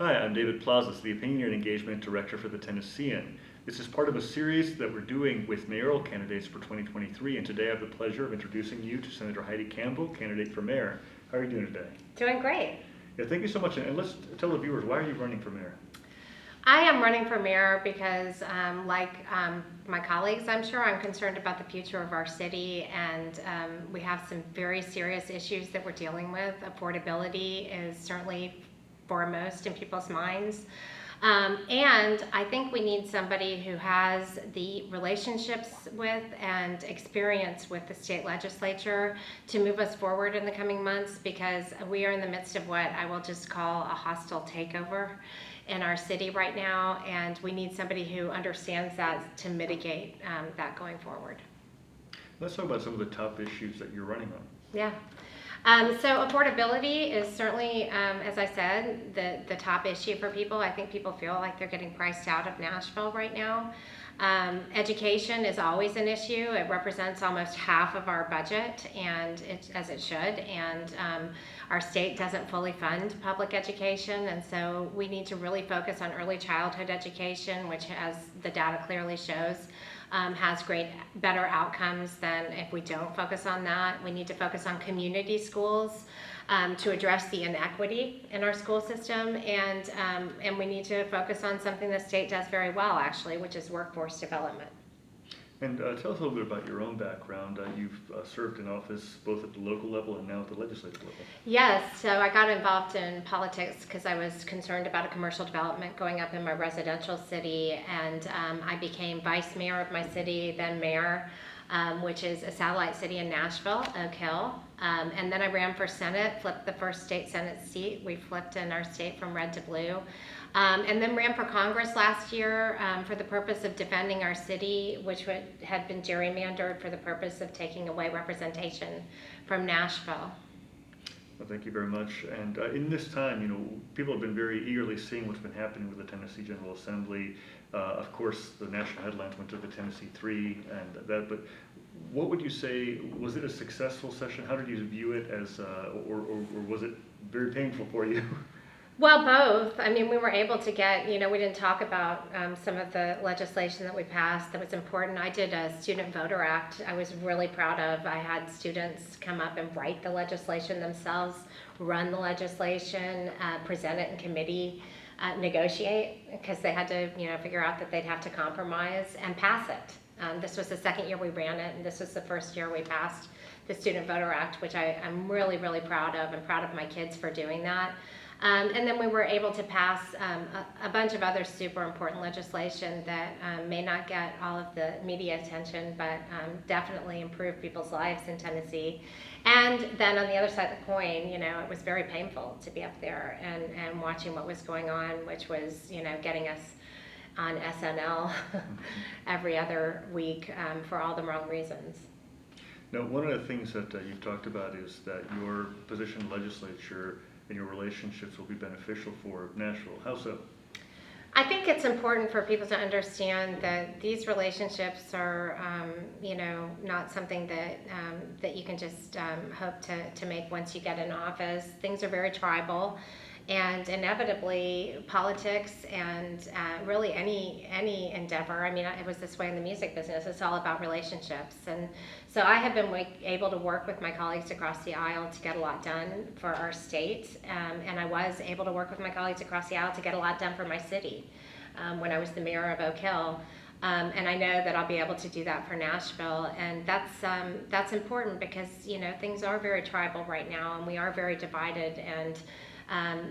Hi, I'm David Plazas, the Opinion and Engagement Director for the Tennessean. This is part of a series that we're doing with mayoral candidates for 2023, and today I have the pleasure of introducing you to Senator Heidi Campbell, candidate for mayor. How are you doing today? Doing great. Yeah, thank you so much, and let's tell the viewers, why are you running for mayor? I am running for mayor because, my colleagues, I'm sure, I'm concerned about the future of our city, and we have some very serious issues that we're dealing with. Affordability is certainly foremost in people's minds. And I think we need somebody who has the relationships with and experience with the state legislature to move us forward in the coming months, because we are in the midst of what I will just call a hostile takeover in our city right now, and we need somebody who understands that to mitigate that going forward. Let's talk about some of the top issues that you're running on. Yeah. So affordability is certainly, as I said, the top issue for people. I think people feel like they're getting priced out of Nashville right now. Education is always an issue. It represents almost half of our budget, and as it should. And our state doesn't fully fund public education, and so we need to really focus on early childhood education, which, as the data clearly shows, has better outcomes than if we don't focus on that. We need to focus on community schools to address the inequity in our school system, and we need to focus on something the state does very well, actually, which is workforce development. And tell us a little bit about your own background. You've served in office both at the local level and now at the legislative level. Yes, so I got involved in politics because I was concerned about a commercial development going up in my residential city, and I became vice mayor of my city, then mayor, which is a satellite city in Nashville, Oak Hill. And then I ran for Senate, flipped the first state Senate seat. We flipped in our state from red to blue. And then ran for Congress last year for the purpose of defending our city, which had been gerrymandered for the purpose of taking away representation from Nashville. Well, thank you very much. And in this time, people have been very eagerly seeing what's been happening with the Tennessee General Assembly. Of course, the national headlines went to the Tennessee 3 and that, but what would you say, was it a successful session? How did you view it as, or was it very painful for you? Well, both. I mean, we were able to get, we didn't talk about some of the legislation that we passed that was important. I did a Student Voter Act I was really proud of. I had students come up and write the legislation themselves, run the legislation, present it in committee, negotiate, because they had to, figure out that they'd have to compromise and pass it. This was the second year we ran it, and this was the first year we passed the Student Voter Act, which I'm really, really proud of. I'm proud of my kids for doing that. And then we were able to pass a bunch of other super important legislation that may not get all of the media attention, but definitely improve people's lives in Tennessee. And then on the other side of the coin, it was very painful to be up there and watching what was going on, which was, getting us on SNL every other week for all the wrong reasons. Now, one of the things that you've talked about is that your position in the legislature and your relationships will be beneficial for Nashville. How so? I think it's important for people to understand that these relationships are, not something that you can just hope to make once you get in office. Things are very tribal, and inevitably politics and really any endeavor. I mean, it was this way in the music business. It's all about relationships, and so I have been able to work with my colleagues across the aisle to get a lot done for our state, and I was able to work with my colleagues across the aisle to get a lot done for my city when I was the mayor of Oak Hill. And I know that I'll be able to do that for Nashville, and that's important because things are very tribal right now, and we are very divided, and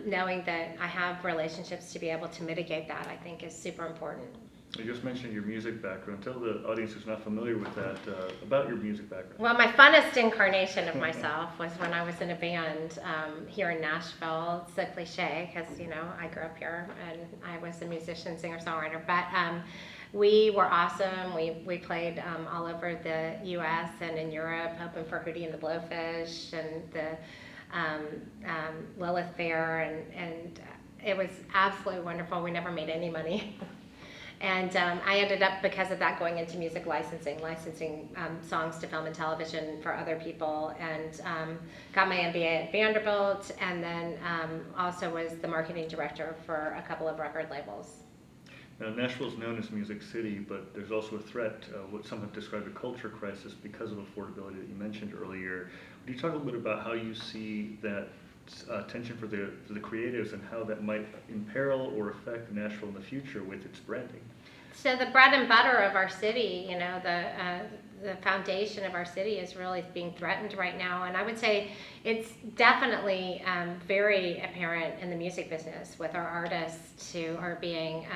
knowing that I have relationships to be able to mitigate that, I think, is super important. You just mentioned your music background. Tell the audience who's not familiar with that about your music background. Well, my funnest incarnation of myself was when I was in a band here in Nashville. It's a cliche because, I grew up here and I was a musician, singer-songwriter. But we were awesome. We played all over the U.S. and in Europe, opened for Hootie and the Blowfish and the Lilith Fair, and it was absolutely wonderful. We never made any money. And I ended up, because of that, going into music licensing songs to film and television for other people, and got my MBA at Vanderbilt, and then also was the marketing director for a couple of record labels. Now, Nashville is known as Music City, but there's also a threat, what some have described a culture crisis because of affordability that you mentioned earlier. Would you talk a little bit about how you see that tension for the creatives and how that might imperil or affect Nashville in the future with its branding? So the bread and butter of our city, you know, the foundation of our city is really being threatened right now. And I would say it's definitely very apparent in the music business with our artists who are being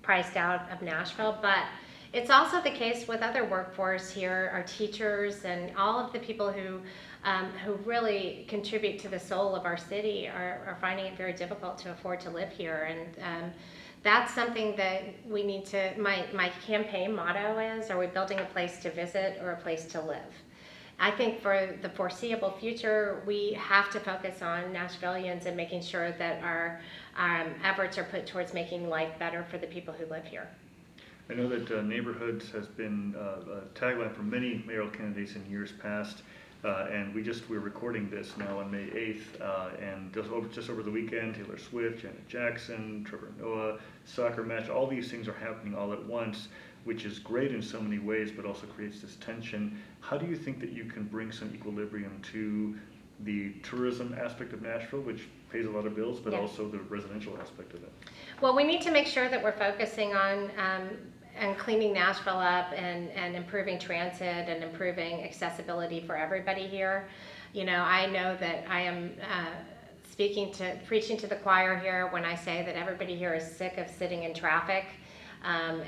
priced out of Nashville. But it's also the case with other workforce here, our teachers and all of the people who really contribute to the soul of our city are finding it very difficult to afford to live here. And that's something that we need to, my campaign motto is, are we building a place to visit or a place to live? I think for the foreseeable future, we have to focus on Nashvillians and making sure that our efforts are put towards making life better for the people who live here. I know that neighborhoods has been a tagline for many mayoral candidates in years past, and we're recording this now on May 8th, and just over the weekend, Taylor Swift, Janet Jackson, Trevor Noah, soccer match, all these things are happening all at once, which is great in so many ways, but also creates this tension. How do you think that you can bring some equilibrium to the tourism aspect of Nashville, which pays a lot of bills, but also the residential aspect of it? Well, we need to make sure that we're focusing on and cleaning Nashville up and improving transit and improving accessibility for everybody here. You know, I know that I am preaching to the choir here when I say that everybody here is sick of sitting in traffic.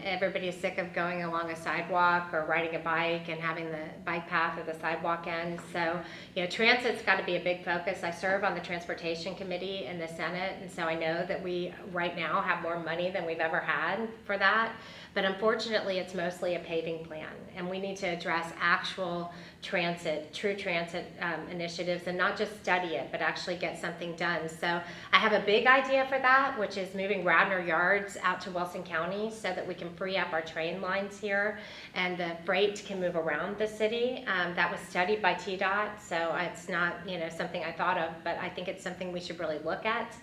Everybody is sick of going along a sidewalk or riding a bike and having the bike path or the sidewalk end. So, you know, transit's got to be a big focus. I serve on the Transportation Committee in the Senate, and so I know that we right now have more money than we've ever had for that. But unfortunately, it's mostly a paving plan, and we need to address actual transit, true transit initiatives, and not just study it, but actually get something done. So I have a big idea for that, which is moving Radnor Yards out to Wilson County so that we can free up our train lines here, and the freight can move around the city. That was studied by TDOT, so it's not, you know, something I thought of, but I think it's something we should really look at.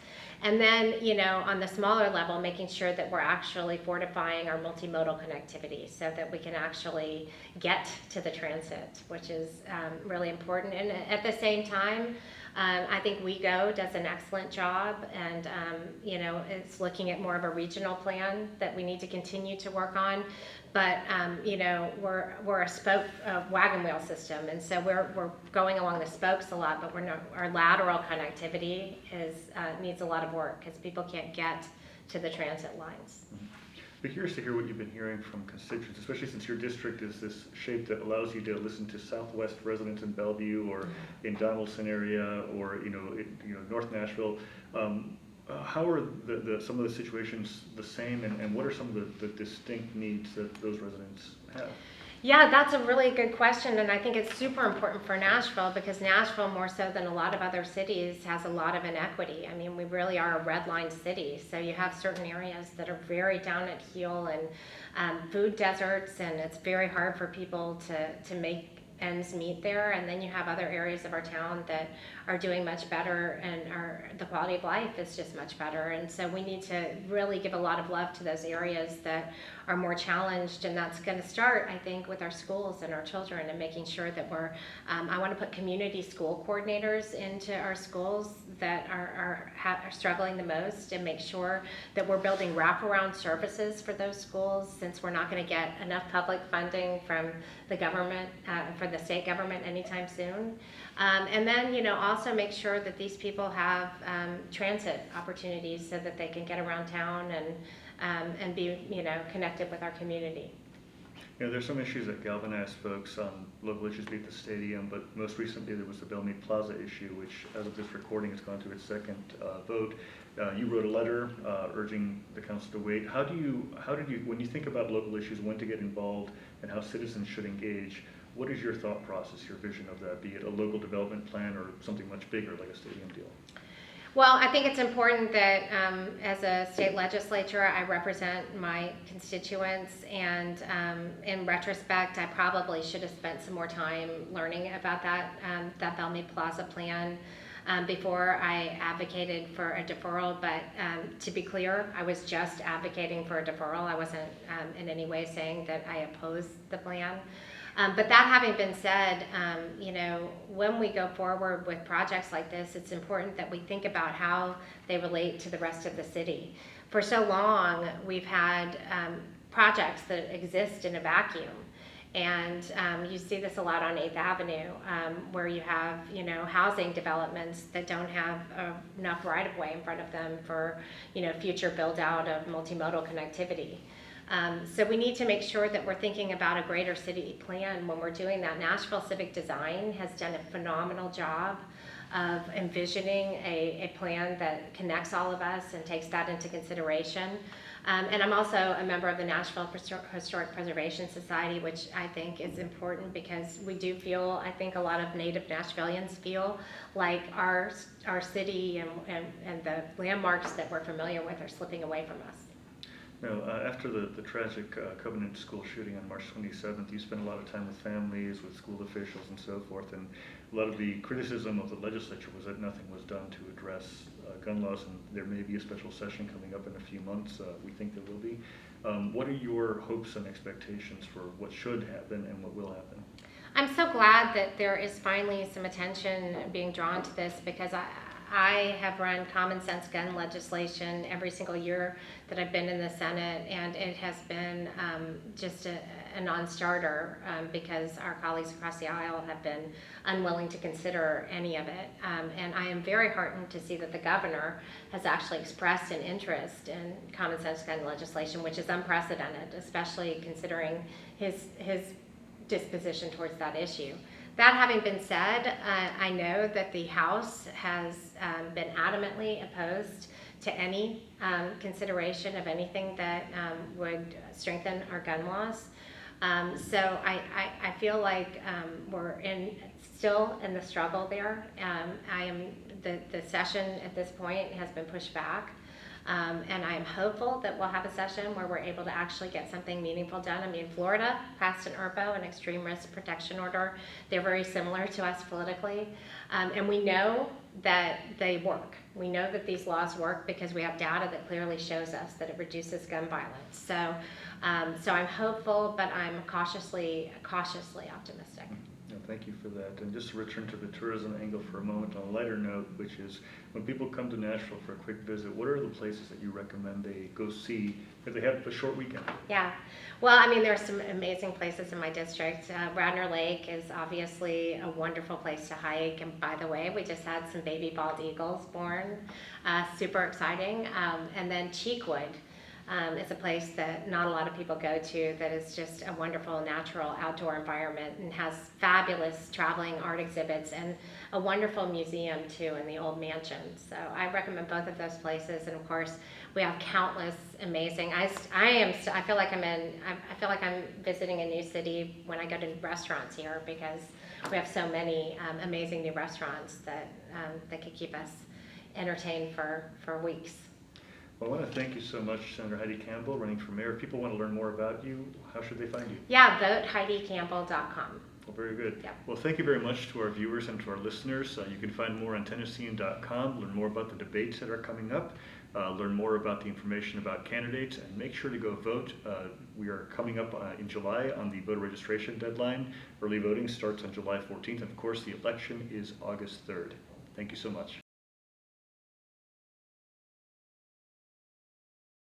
And then, you know, on the smaller level, making sure that we're actually fortifying our multimodal connectivity so that we can actually get to the transit, which is really important. And at the same time, I think WeGo does an excellent job, and you know, it's looking at more of a regional plan that we need to continue to work on. But you know, we're a wagon wheel system, and so we're going along the spokes a lot. But our lateral connectivity needs a lot of work because people can't get to the transit lines. Mm-hmm. We're curious to hear what you've been hearing from constituents, especially since your district is this shape that allows you to listen to Southwest residents in Bellevue or in Donaldson area or North Nashville. How are some of the situations the same, and what are some of the distinct needs that those residents have? Yeah, that's a really good question, and I think it's super important for Nashville because Nashville, more so than a lot of other cities, has a lot of inequity. I mean, we really are a red line city, so you have certain areas that are very down at heel and food deserts, and it's very hard for people to make ends meet there. And then you have other areas of our town that are doing much better, and the quality of life is just much better. And so we need to really give a lot of love to those areas that are more challenged, and that's going to start, I think, with our schools and our children, and making sure that we're I want to put community school coordinators into our schools that are struggling the most, and make sure that we're building wraparound services for those schools, since we're not going to get enough public funding from the government, for the state government anytime soon. And then, you know, also make sure that these people have transit opportunities so that they can get around town and be, you know, connected with our community. You know, there's some issues that galvanize folks on local issues at the stadium, but most recently there was the Bellmead Plaza issue, which, as of this recording, has gone to its second vote. You wrote a letter urging the council to wait. How did you, when you think about local issues, when to get involved and how citizens should engage, what is your thought process, your vision of that, be it a local development plan or something much bigger like a stadium deal? Well, I think it's important that as a state legislature, I represent my constituents, and in retrospect, I probably should have spent some more time learning about that Bellmead Plaza plan before I advocated for a deferral. But to be clear, I was just advocating for a deferral. I wasn't in any way saying that I opposed the plan. But that having been said, when we go forward with projects like this, it's important that we think about how they relate to the rest of the city. For so long, we've had projects that exist in a vacuum. And you see this a lot on 8th Avenue, where you have, housing developments that don't have enough right-of-way in front of them for, future build-out of multimodal connectivity. So we need to make sure that we're thinking about a greater city plan when we're doing that. Nashville Civic Design has done a phenomenal job of envisioning a plan that connects all of us and takes that into consideration. And I'm also a member of the Nashville Historic Preservation Society, which I think is important because we do feel, I think a lot of native Nashvillians feel like our city and the landmarks that we're familiar with are slipping away from us. Now, after the tragic Covenant School shooting on March 27th, you spent a lot of time with families, with school officials, and so forth, and a lot of the criticism of the legislature was that nothing was done to address gun laws, and there may be a special session coming up in a few months. We think there will be. What are your hopes and expectations for what should happen and what will happen? I'm so glad that there is finally some attention being drawn to this, because I have run common sense gun legislation every single year that I've been in the Senate, and it has been just a non-starter because our colleagues across the aisle have been unwilling to consider any of it. And I am very heartened to see that the governor has actually expressed an interest in common sense gun legislation, which is unprecedented, especially considering his disposition towards that issue. That having been said, I know that the House has been adamantly opposed to any consideration of anything that would strengthen our gun laws. So I feel like we're still in the struggle there. The session at this point has been pushed back. And I am hopeful that we'll have a session where we're able to actually get something meaningful done. I mean, Florida passed an ERPO, an extreme risk protection order. They're very similar to us politically. And we know that they work. We know that these laws work because we have data that clearly shows us that it reduces gun violence. So I'm hopeful, but I'm cautiously optimistic. No, thank you for that. And just to return to the tourism angle for a moment on a lighter note, which is when people come to Nashville for a quick visit, what are the places that you recommend they go see if they have a short weekend? Yeah. Well, I mean, there are some amazing places in my district. Radnor Lake is obviously a wonderful place to hike. And by the way, we just had some baby bald eagles born. Super exciting. And then Cheekwood. It's a place that not a lot of people go to, that is just a wonderful natural outdoor environment and has fabulous traveling art exhibits and a wonderful museum too in the old mansion. So I recommend both of those places. And of course, we have countless amazing. I feel like I'm visiting a new city when I go to restaurants here, because we have so many amazing new restaurants that could keep us entertained for weeks. Well, I want to thank you so much, Senator Heidi Campbell, running for mayor. If people want to learn more about you, how should they find you? Yeah, voteHeidiCampbell.com. Well, very good. Yeah. Well, thank you very much to our viewers and to our listeners. You can find more on Tennessean.com, learn more about the debates that are coming up, learn more about the information about candidates, and make sure to go vote. We are coming up in July on the voter registration deadline. Early voting starts on July 14th, and of course the election is August 3rd. Thank you so much.